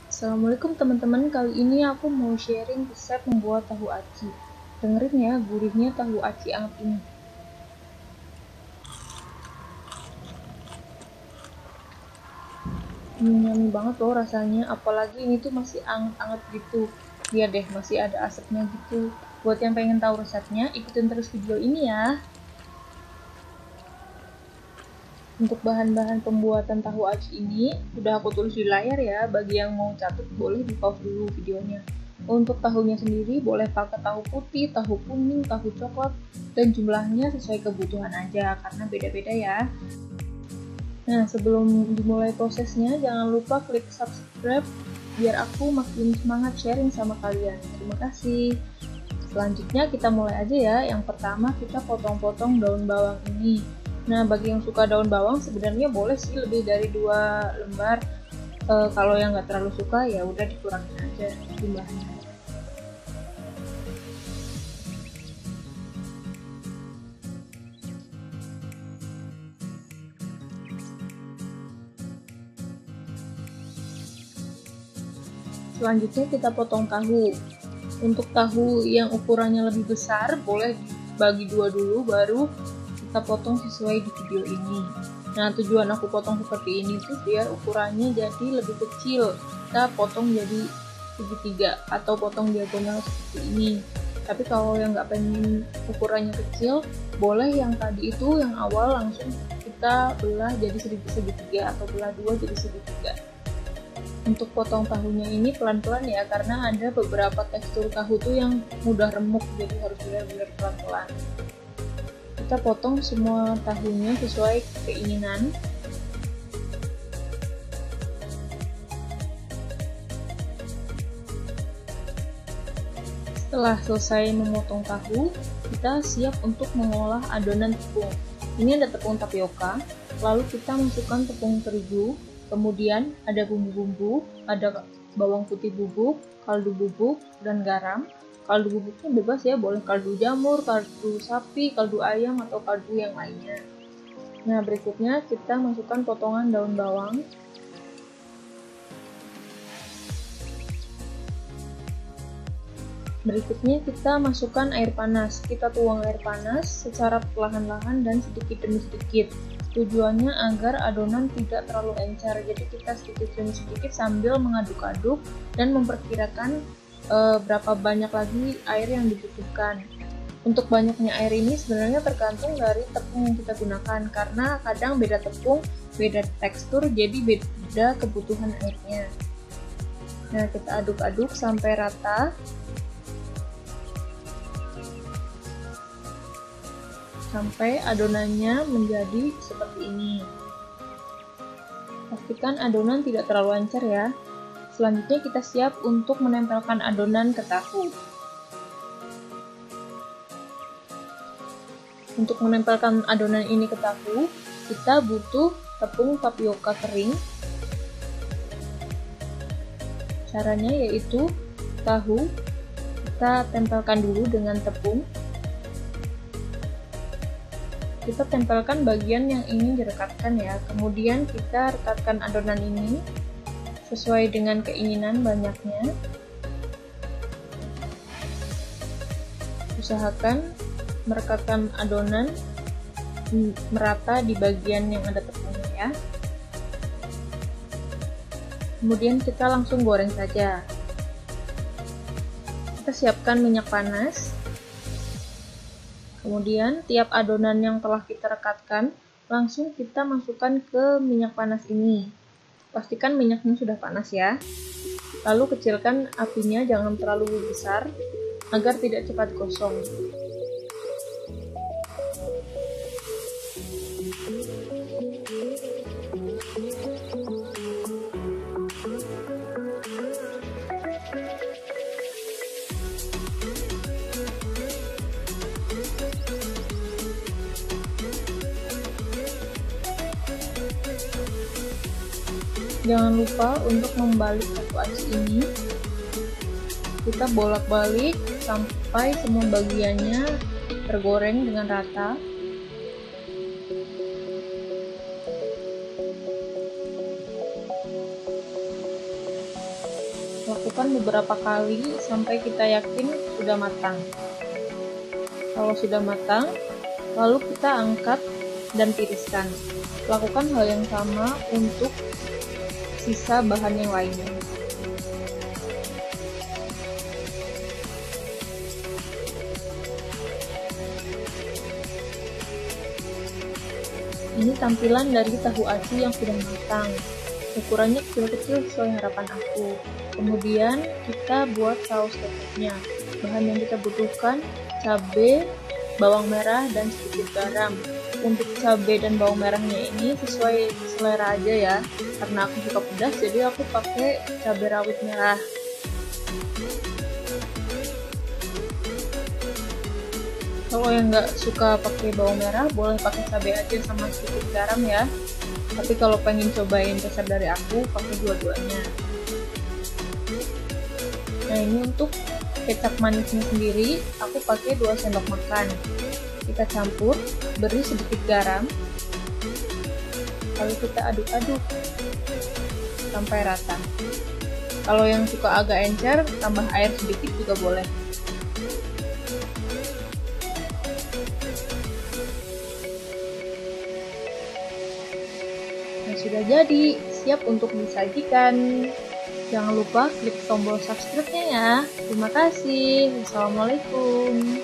Assalamualaikum teman-teman, kali ini aku mau sharing resep membuat tahu aci. Dengerin ya gurihnya tahu aci anget ini. Yummy banget loh rasanya, apalagi ini tuh masih anget-anget gitu. Lihat deh, masih ada asapnya gitu. Buat yang pengen tahu resepnya, ikutin terus video ini ya. Untuk bahan-bahan pembuatan tahu aci ini udah aku tulis di layar ya. Bagi yang mau catat boleh di pause dulu videonya. Untuk tahunya sendiri boleh pakai tahu putih, tahu kuning, tahu coklat, dan jumlahnya sesuai kebutuhan aja karena beda-beda ya. Nah, sebelum dimulai prosesnya jangan lupa klik subscribe biar aku makin semangat sharing sama kalian. Terima kasih. Selanjutnya kita mulai aja ya. Yang pertama kita potong-potong daun bawang ini. Nah, bagi yang suka daun bawang sebenarnya boleh sih lebih dari 2 lembar. Kalau yang nggak terlalu suka ya udah dikurangin aja jumlahnya. Selanjutnya kita potong tahu. Untuk tahu yang ukurannya lebih besar boleh dibagi 2 dulu baru kita potong sesuai di video ini. Nah, tujuan aku potong seperti ini tuh biar ukurannya jadi lebih kecil. Kita potong jadi segitiga atau potong diagonal seperti ini. Tapi kalau yang nggak pengen ukurannya kecil, boleh yang tadi itu yang awal langsung kita belah jadi segitiga atau belah 2 jadi segitiga. Untuk potong tahunya ini pelan-pelan ya, karena ada beberapa tekstur tahu tuh yang mudah remuk, jadi harus benar-benar pelan-pelan. Kita potong semua tahunya sesuai keinginan. Setelah selesai memotong tahu, kita siap untuk mengolah adonan tepung. Ini ada tepung tapioka, lalu kita masukkan tepung terigu. Kemudian ada bumbu-bumbu, ada bawang putih bubuk, kaldu bubuk, dan garam. Kaldu bubuknya bebas ya, boleh kaldu jamur, kaldu sapi, kaldu ayam, atau kaldu yang lainnya. Nah, berikutnya kita masukkan potongan daun bawang. Berikutnya kita masukkan air panas. Kita tuang air panas secara perlahan-lahan dan sedikit demi sedikit. Tujuannya agar adonan tidak terlalu encer, jadi kita sedikit demi sedikit sambil mengaduk-aduk dan memperkirakan berapa banyak lagi air yang dibutuhkan. Untuk banyaknya air ini sebenarnya tergantung dari tepung yang kita gunakan, karena kadang beda tepung, beda tekstur, jadi beda kebutuhan airnya. Nah, kita aduk-aduk sampai rata. Sampai adonannya menjadi seperti ini. Pastikan adonan tidak terlalu encer ya. Selanjutnya kita siap untuk menempelkan adonan ke tahu. Untuk menempelkan adonan ini ke tahu, kita butuh tepung tapioka kering. Caranya yaitu tahu kita tempelkan dulu dengan tepung. Kita tempelkan bagian yang ingin direkatkan ya, kemudian kita rekatkan adonan ini sesuai dengan keinginan banyaknya. Usahakan merekatkan adonan merata di bagian yang ada tepungnya ya. Kemudian kita langsung goreng saja. Kita siapkan minyak panas. Kemudian tiap adonan yang telah kita rekatkan langsung kita masukkan ke minyak panas ini. Pastikan minyaknya sudah panas ya. Lalu kecilkan apinya, jangan terlalu besar agar tidak cepat gosong. Jangan lupa untuk membalik tahu aci ini. Kita bolak-balik sampai semua bagiannya tergoreng dengan rata. lakukan beberapa kali sampai kita yakin sudah matang. Kalau sudah matang, lalu kita angkat dan tiriskan. Lakukan hal yang sama untuk sisa bahan yang lainnya. Ini tampilan dari tahu aci yang sudah matang. Ukurannya kecil-kecil sesuai harapan aku. Kemudian kita buat saus kecapnya. Bahan yang kita butuhkan cabai, bawang merah, dan sedikit garam. Untuk cabai dan bawang merahnya ini sesuai selera aja ya. Karena aku suka pedas, jadi aku pakai cabai rawit merah. Kalau yang nggak suka pakai bawang merah, boleh pakai cabai aja sama sedikit garam ya. Tapi kalau pengen cobain resep dari aku, pakai dua-duanya. Nah, ini untuk kecap manisnya sendiri, aku pakai 2 sendok makan. Kita campur, beri sedikit garam, lalu kita aduk-aduk sampai rata. Kalau yang suka agak encer, tambah air sedikit juga boleh. Nah, sudah jadi, siap untuk disajikan. Jangan lupa klik tombol subscribe-nya ya. Terima kasih. Wassalamualaikum.